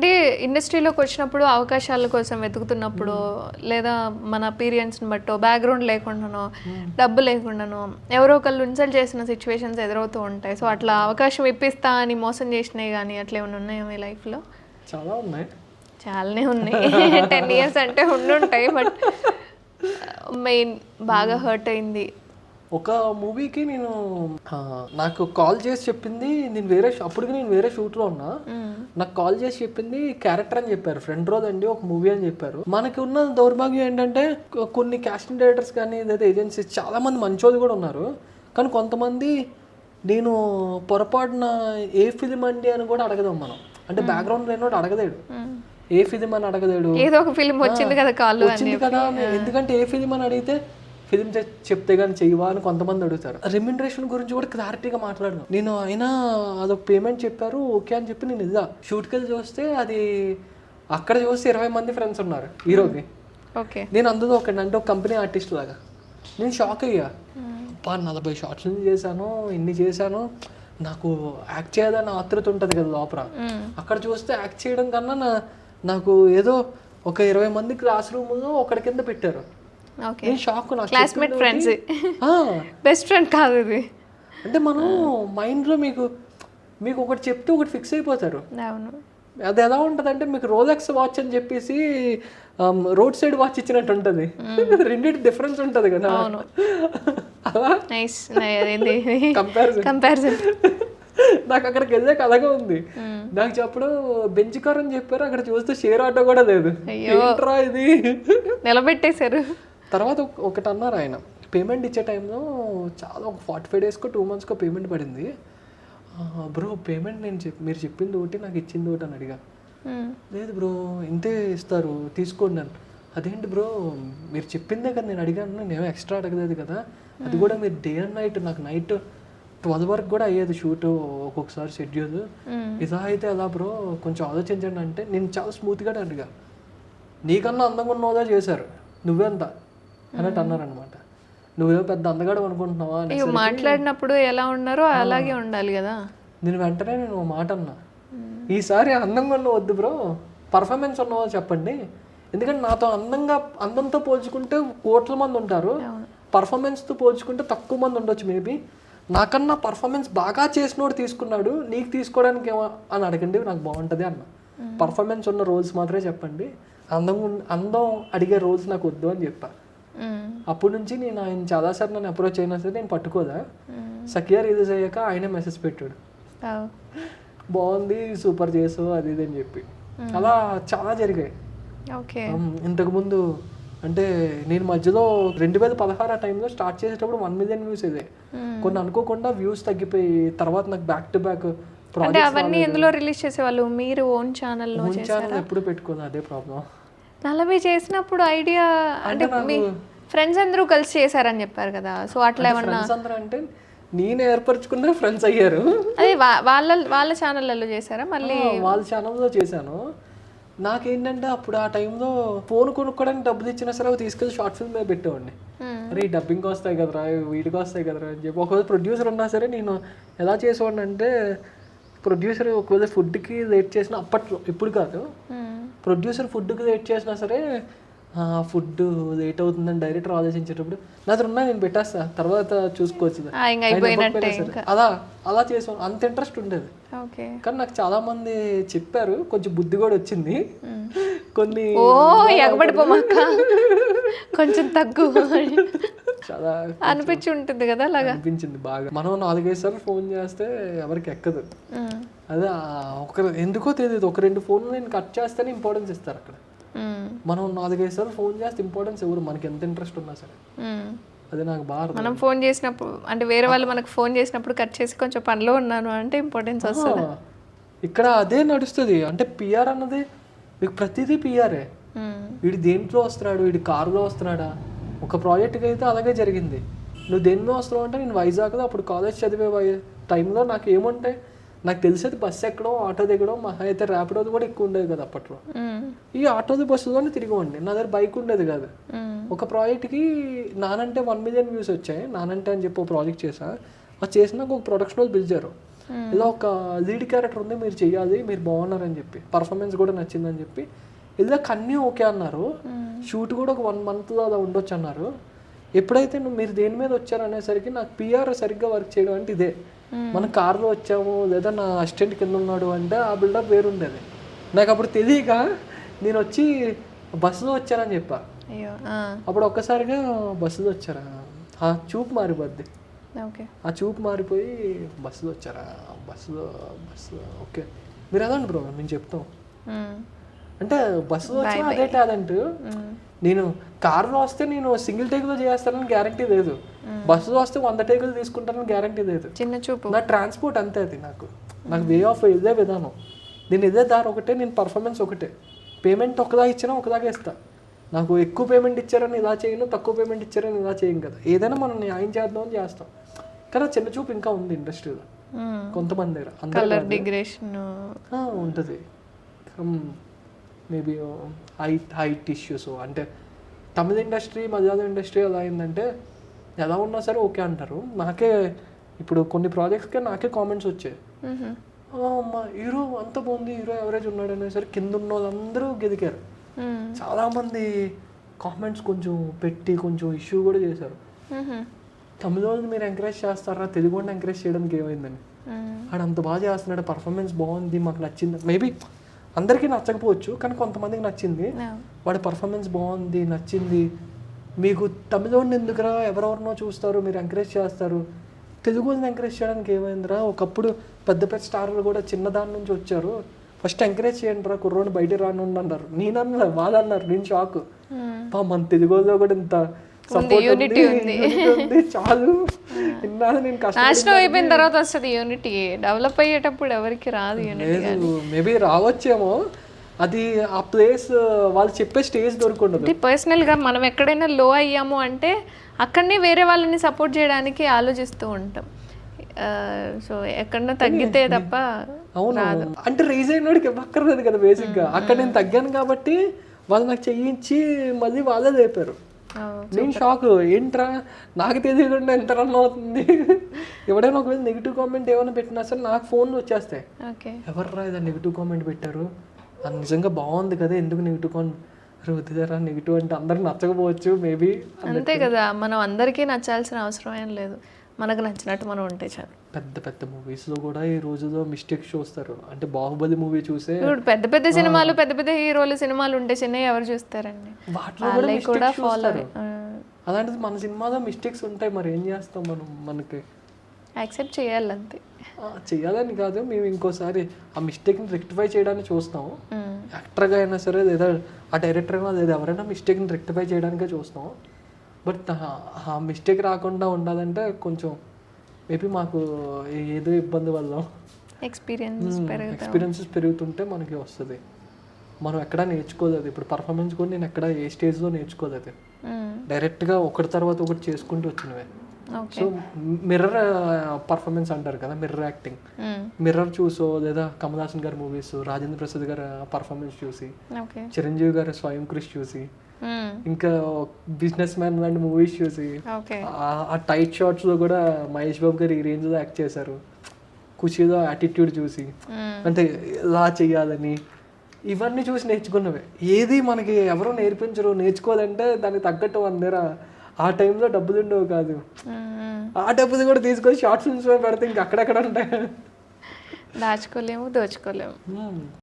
అంటే ఇండస్ట్రీలోకి వచ్చినప్పుడు అవకాశాల కోసం వెతుకుతున్నప్పుడు లేదా మన అపీరియన్స్ని బట్టో బ్యాక్గ్రౌండ్ లేకుండానో డబ్బు లేకుండానో ఎవరో ఒకళ్ళు ఇన్సల్ట్ చేసిన సిచ్యువేషన్స్ ఎదురవుతూ ఉంటాయి. సో అట్లా అవకాశం ఇప్పిస్తా అని మోసం చేసినవి కానీ అట్లా ఏమైనా ఉన్నాయా మీ లైఫ్లో? చాలా ఉన్నాయి, చాలానే ఉన్నాయి. 10 years అంటే ఉండుంటాయి. బట్ మెయిన్ బాగా హర్ట్ అయింది ఒక మూవీకి నేను నాకు కాల్ చేసి చెప్పింది, నేను అప్పటికి నేను వేరే షూట్లో ఉన్నా, నాకు కాల్ చేసి చెప్పింది క్యారెక్టర్ అని చెప్పారు. ఫ్రెండ్ రోజు అండి ఒక మూవీ అని చెప్పారు. మనకి ఉన్న దౌర్భాగ్యం ఏంటంటే కొన్ని కాస్టింగ్ డైరెక్టర్స్ కానీ లేదా ఏజెన్సీస్ చాలా మంది మంచోళ్ళు కూడా ఉన్నారు, కానీ కొంతమంది నేను పొరపాటున ఏ ఫిలిం అండి అని కూడా అడగదాం మనం. అంటే బ్యాక్గ్రౌండ్ లేనోడు అడగలేడు, ఏ ఫిలిం అని అడగలేడు, ఏదో ఒక ఫిలిం వచ్చింది కదా కాల్ వచ్చింది కదా. ఎందుకంటే ఏ ఫిలిం అని అడిగితే ఫిలిం చెప్తే కానీ చెయ్యవా అని కొంతమంది అడుగుతారు. రెమ్యునరేషన్ గురించి కూడా క్లారిటీగా మాట్లాడను నేను. అయినా అదొక పేమెంట్ చెప్పారు, ఓకే అని చెప్పి నేను ఇదా షూట్కి వెళ్ళి చూస్తే అది అక్కడ చూస్తే 20 మంది ఫ్రెండ్స్ ఉన్నారు హీరోకి. ఓకే, నేను అందులో ఒకటి అంటే ఒక కంపెనీ ఆర్టిస్ట్ లాగా నేను షాక్ అయ్యా. 40 షార్ట్స్ చేశాను, ఇన్ని చేశాను, నాకు యాక్ట్ చేయాలని ఆతృత ఉంటుంది కదా లోపల. అక్కడ చూస్తే యాక్ట్ చేయడం కన్నా నాకు ఏదో ఒక 20 మంది క్లాస్ రూమ్లో ఒకటి కింద పెట్టారు. నేను shock. Classmate friends, best friend కాదు ఇది. అంటే మనం మైండ్లో మీకు ఒకటి చెప్తే ఒకటి ఫిక్స్ అయిపోతారు. అది ఎలా ఉంటుంది అంటే మీకు రోలెక్స్ వాచ్ అని చెప్పేసి రోడ్ సైడ్ వాచ్ ఇచ్చినట్టు ఉంటుంది. రెండింటి డిఫరెన్స్ ఉంటుంది కదా. అలా కంపారిజన్ నాకు అక్కడికి వెళ్ళాక అలాగే ఉంది. నాకు చెప్పడం బెంచ్ కార్ అని చెప్పారు, అక్కడ చూస్తే షేర్ ఆటో కూడా లేదు. ఏంట్రా ఇది నిలబెట్టేశారు. తర్వాత ఒకటి అన్నారు ఆయన, పేమెంట్ ఇచ్చే టైంలో చాలా ఒక 45 daysకో 2 monthsకో పేమెంట్ పడింది. బ్రో పేమెంట్ మీరు చెప్పింది ఒకటి నాకు ఇచ్చింది ఒకటి అని అడిగా. లేదు బ్రో ఇంతే ఇస్తారు తీసుకోండి అని. అదేంటి బ్రో మీరు చెప్పిందే కదా నేను అడిగాను, నేను ఎక్స్ట్రా అడగలేదు కదా. అది కూడా మీరు డే అండ్ నైట్, నాకు నైట్ 12 వరకు కూడా అయ్యేది షూట్ ఒక్కొక్కసారి షెడ్యూల్. ఇలా అయితే ఎలా బ్రో కొంచెం ఆలోచించండి అంటే నేను చాలా స్మూత్గానే అడిగా. నీకన్నా అందంగా ఉన్నదా చేశారు, నువ్వెంత అన్నట్టు అన్నారనమాట. నువ్వేమో పెద్ద అందగాడు అనుకుంటున్నావా అని మాట్లాడినప్పుడు ఎలా ఉన్నారో అలాగే ఉండాలి కదా. నేను వెంటనే మాట అన్నా, ఈసారి అందంగా ఉన్న వద్దు బ్రో, పర్ఫార్మెన్స్ ఉన్నవా చెప్పండి. ఎందుకంటే నాతో అందంతో పోల్చుకుంటే కోట్ల మంది ఉంటారు, పర్ఫార్మెన్స్తో పోల్చుకుంటే తక్కువ మంది ఉండొచ్చు మేబీ. నాకన్నా పర్ఫార్మెన్స్ బాగా చేసినోడు తీసుకున్నాడు, నీకు తీసుకోవడానికి ఏమో అని అడగండి, నాకు బాగుంటుంది అన్న. పర్ఫార్మెన్స్ ఉన్న రోల్స్ మాత్రమే చెప్పండి, అందం అడిగే రోల్స్ నాకు వద్దు అని చెప్పా. అప్పటి నుంచి నేను ఆయన చాలాసార్లు నన్ను అప్రోచ్ అయినా సరే నేను పట్టుకోదా. సఖియా రిలీజ్ అయ్యాక ఆయనే మెసేజ్ పెట్టాడు, బాగుంది సూపర్ చేసావు అది ఇది అని చెప్పి. అలా చాలా జరిగాయి. ఇంతకుముందు అంటే నేను మధ్యలో 2016 ఆ టైంలో స్టార్ట్ చేసేటప్పుడు 1 million వ్యూస్ ఇదే. కొన్ని అనుకోకుండా వ్యూస్ తగ్గిపోయి తర్వాత నాకు బ్యాక్ టు బ్యాక్ అవన్నీ ఎందులో రిలీజ్ చేసేవాళ్ళు? మీరు ఓన్ ఛానల్ ఎప్పుడు పెట్టుకోదు, అదే ప్రాబ్లం. 40 చేసినప్పుడు ఐడియా అంటే మీ ఫ్రెండ్స్ అందరూ కలిసి చేశారని చెప్పారు కదా. సో అట్లా ఏమన్నా అంటే నేను ఏర్పరచుకున్న ఫ్రెండ్స్ అయ్యారు. అదే వాళ్ళ ఛానళ్ళలో చేశారా? మళ్ళీ వాళ్ళ ఛానల్లో చేశాను. నాకేంటంటే అప్పుడు ఆ టైంలో ఫోన్ కొనుక్కోవడానికి డబ్బులు ఇచ్చినా సరే అవి తీసుకెళ్ళి షార్ట్ ఫిల్మ్ మీద పెట్టేవాడిని. అరే ఈ డబ్బింగ్కి వస్తాయి కదరా, వీటికి వస్తాయి కదరా అని చెప్పి. ఒకవేళ ప్రొడ్యూసర్ ఉన్నా సరే నేను ఎలా చేసేవాడిని అంటే, ప్రొడ్యూసర్ ఒకవేళ ఫుడ్కి లేట్ చేసిన అప్పట్లో, ఇప్పుడు కాదు, ప్రొడ్యూసర్ ఫుడ్కి లేట్ చేసినా సరే ఫుడ్ లేట్ అవుతుందని డైరెక్టర్ ఆలోచించేటప్పుడు నా దగ్గర ఉన్నా నేను పెట్టేస్తా, తర్వాత చూసుకోవచ్చు అలా చేసాను. అంత ఇంట్రెస్ట్ ఉండేది. కానీ నాకు చాలా మంది చెప్పారు, కొంచెం బుద్ధి కూడా వచ్చింది. కొన్ని కొంచెం తగ్గు చాలా అనిపించి ఉంటుంది కదా, అలాగా అనిపించింది బాగా. మనం 4-5 సార్లు ఫోన్ చేస్తే ఎవరికి ఎక్కదు. అదే ఎందుకో తెలియదు, 1-2 ఫోన్లు నేను కట్ చేస్తేనే ఇంపార్టెన్స్ ఇస్తారు అక్కడ. మనం 4-5 సార్లు ఫోన్ చేస్తే ఇంపార్టెన్స్ ఎవరు, మనకి ఎంత ఇంట్రెస్ట్ ఉన్నా సరే. అది నాకు బాగా, మనం ఫోన్ చేసినప్పుడు అంటే వేరే వాళ్ళు మనకు ఫోన్ చేసినప్పుడు కట్ చేసి కొంచెం పనిలో ఉన్నాను అంటే ఇంపార్టెన్స్ వస్తుంది. ఇక్కడ అదే నడుస్తుంది. అంటే పిఆర్ అన్నది మీకు ప్రతిదీ పిఆరే. వీడు దేంట్లో వస్తున్నాడు, వీడి కారులో వస్తున్నాడా. ఒక ప్రాజెక్ట్కి అయితే అలాగే జరిగింది. నువ్వు దేనిలో వస్తున్నావు అంటే, నేను వైజాగ్లో అప్పుడు కాలేజ్ చదివే టైంలో నాకు ఏముంటాయి, నాకు తెలిసేది బస్సు ఎక్కడం, ఆటో దిగడం, మహా అయితే ర్యాపిడోది కూడా ఎక్కువ ఉండేది కదా అప్పట్లో. ఈ ఆటోది బస్సులోనే తిరిగివ్వండి, నా దగ్గర బైక్ ఉండేది కాదు. ఒక ప్రాజెక్ట్కి నానంటే 1 million వ్యూస్ వచ్చాయి. నానంటే అని చెప్పి ఒక ప్రాజెక్ట్ చేసా. అది చేసినాక ఒక ప్రొడక్షన్ వాళ్ళు పిలిచారు. ఏదో ఒక లీడ్ క్యారెక్టర్ ఉంది మీరు చెయ్యాలి, మీరు బాగున్నారని చెప్పి, పర్ఫార్మెన్స్ కూడా నచ్చిందని చెప్పి ఇలా అన్నీ ఓకే అన్నారు. షూట్ కూడా ఒక 1 month అలా ఉండొచ్చు అన్నారు. ఎప్పుడైతే మీరు దేని మీద వచ్చారనేసరికి నాకు పిఆర్ సరిగ్గా వర్క్ చేయడం అంటే ఇదే. మనం కార్లో వచ్చాము లేదా నా అసిస్టెంట్ కింద ఉన్నాడు అంటే ఆ బిల్డప్ వేరుండేది. నాకు అప్పుడు తెలియక నేను వచ్చి బస్సులో వచ్చానని చెప్పా. అప్పుడు ఒక్కసారిగా బస్సులో వచ్చారా, ఆ చూపు మారిపోద్ది. ఆ చూపు మారిపోయి బస్సులో వచ్చారా, బస్సు ఓకే మీరు అదండి బ్రో నేను చెప్తాం. అంటే బస్సులో వచ్చినా అదే టాలెంట్. నేను కార్లో వస్తే నేను సింగిల్ టేక్లో చేస్తానని గ్యారంటీ లేదు, బస్సులో వస్తే 100 టేకులు తీసుకుంటానని గ్యారంటీ లేదు. చిన్న చూపు. నా ట్రాన్స్పోర్ట్ అంతే, అది నాకు వే ఆఫ్ ఇదే విధానం. నేను ఇదే దారి ఒకటే, నేను పర్ఫార్మెన్స్ ఒకటే. పేమెంట్ ఒకదాగా ఇచ్చినా ఒకదాగా ఇస్తా. నాకు ఎక్కువ పేమెంట్ ఇచ్చారని ఇలా చేయను, తక్కువ పేమెంట్ ఇచ్చారని ఇలా చేయం కదా. ఏదైనా మనం న్యాయం చేద్దామని చేస్తాం. కానీ చిన్న చూపు ఇంకా ఉంది ఇండస్ట్రీలో కొంతమంది దగ్గర ఉంటుంది. మేబీ హైట్ ఇష్యూస్ అంటే తమిళ ఇండస్ట్రీ మలయాళం ఇండస్ట్రీ ఎలా అయిందంటే ఎలా ఉన్నా సరే ఓకే అంటారు. నాకే ఇప్పుడు కొన్ని ప్రాజెక్ట్స్కే నాకే కామెంట్స్ వచ్చాయి, మా హీరో అంత బాగుంది, హీరో ఎవరేజ్ ఉన్నాడు అనేసరికి కింద ఉన్న వాళ్ళందరూ గెలికారు. చాలామంది కామెంట్స్ కొంచెం పెట్టి కొంచెం ఇష్యూ కూడా చేశారు. తమిళ వాళ్ళని మీరు ఎంకరేజ్ చేస్తారా, తెలుగు వాళ్ళని ఎంకరేజ్ చేయడానికి ఏమైందని, ఆడు అంత బాగా చేస్తున్నాడు, పర్ఫార్మెన్స్ బాగుంది, మాకు నచ్చింది. మేబీ అందరికీ నచ్చకపోవచ్చు కానీ కొంతమందికి నచ్చింది, వాడి పర్ఫార్మెన్స్ బాగుంది నచ్చింది. మీకు తమిళోడిని ఎందుకురా ఎవరెవరినో చూస్తారు, మీరు ఎంకరేజ్ చేస్తారు, తెలుగు వాళ్ళని ఎంకరేజ్ చేయడానికి ఏమైందిరా. ఒకప్పుడు పెద్ద పెద్ద స్టార్లు కూడా చిన్నదాని నుంచి వచ్చారు, ఫస్ట్ ఎంకరేజ్ చేయండి రా కుర్రోని బయట రాను అన్నారు. నేనన్నా వాళ్ళు అన్నారు, నేను షాక్. మన తెలుగు వాళ్ళలో కూడా ఇంత సపోర్ట్ ఉంది చాలు. ఇన్నాళ్ళు నేను నాశనం అయిపోయిన తర్వాత వస్తుంది యూనిటీ, డెవలప్ అయ్యేటప్పుడు ఎవరికి రాదు యూనిటీ. మేబీ రావచ్చేమో, అది ఆ ప్లేస్ వాళ్ళు చెప్పే స్టేజ్ దొరకదు. పర్సనల్గా మనం ఎక్కడైనా లో అయ్యాము అంటే అక్కడనే వేరే వాళ్ళని సపోర్ట్ చేయడానికి ఆలోచిస్తూ ఉంటాం. సో ఎక్కడన్నా తగ్గితే తప్ప అవును అంటే రైజ్ అయినోడికి ఇవ్వక్కర్లేదు కదా బేసిక్గా. అక్కడ నేను తగ్గాను కాబట్టి వాళ్ళు నాకు చెయ్యించి మళ్ళీ వాళ్ళే లేపారు. నేను షాక్, ఏంట్రా నాకు తెలియకుండా ఎంత రన్ అవుతుంది. ఎవడైనా ఒకవేళ నెగిటివ్ కామెంట్ ఏమైనా పెట్టినా సరే నాకు ఫోన్లో వచ్చేస్తాయి, ఎవర్రా ఇదా నెగిటివ్ కామెంట్ పెట్టారు, అది నిజంగా బాగుంది కదా ఎందుకు నెగిటివ్ కామెంట్, వద్దురా నెగిటివ్ అంటే అందరికి నచ్చకపోవచ్చు మేబీ. అంతే కదా, మనం అందరికీ నచ్చాల్సిన అవసరం ఏం లేదు, మనకు నచ్చినట్టు మనం ఉంటే చాలు. పెద్ద పెద్ద మూవీస్లో కూడా ఈ రోజులో మిస్టేక్స్ చూస్తారు. అంటే బాహుబలి మూవీ చూసే పెద్ద పెద్ద సినిమాలు పెద్ద పెద్ద హీరోల సినిమాలు ఉంటే చిన్నవి ఎవరు చూస్తారండి, వాటిలో కూడా ఫాలో. అలాంటిది మన సినిమాలో మిస్టేక్స్ ఉంటాయి, మరి ఏం చేస్తాం మనం, మనకి యాక్సెప్ట్ చేయాలంతే. చేయాలని కాదు, మేము ఇంకోసారి ఆ మిస్టేక్ని రెక్టిఫై చేయడానికి చూస్తాం. యాక్టర్గా అయినా సరే లేదా ఆ డైరెక్టర్గా లేదా ఎవరైనా మిస్టేక్ని రెక్టిఫై చేయడానికే చూస్తాం. బట్ ఆ మిస్టేక్ రాకుండా ఉండాలంటే కొంచెం మేబీ మాకు ఏదో ఇబ్బంది వల్ల ఎక్స్పీరియన్సెస్ పెరుగుతుంటే మనకి వస్తుంది. మనం ఎక్కడ నేర్చుకోలేదు. ఇప్పుడు పర్ఫార్మెన్స్ కూడా నేను ఎక్కడ ఏ స్టేజ్లో నేర్చుకోలేదు, డైరెక్ట్గా ఒకటి తర్వాత ఒకటి చేసుకుంటూ వచ్చినవే. సో మిర్రర్ పర్ఫార్మెన్స్ అంటారు కదా, మిర్రర్ యాక్టింగ్. మిర్రర్ చూసో లేదా కమల్ హాసన్ గారి మూవీస్, రాజేంద్ర ప్రసాద్ గారి పర్ఫార్మెన్స్ చూసి, చిరంజీవి గారి స్వయం కృషి చూసి, ఇంకా బిజినెస్ మ్యాన్ లాంటి మూవీస్ చూసి, ఆ టైట్ షార్ట్స్ లో కూడా మహేష్ బాబు గారు ఈ రేంజ్ లో యాక్ట్ చేశారు. ఖుషీలో యాటిట్యూడ్ చూసి అంటే ఇలా చెయ్యాలని, ఇవన్నీ చూసి నేర్చుకున్నవే. ఏది మనకి ఎవరో నేర్పించరు, నేర్చుకోవాలంటే దానికి తగ్గట్టు మన దగ్గర ఆ టైంలో డబ్బులు ఉండవు కాదు. ఆ డబ్బులు కూడా తీసుకొని షార్ట్ ఫిల్మ్స్ పెడితే ఇంక అక్కడెక్కడ ఉంటాయి, దాచుకోలేము దోచుకోలేము.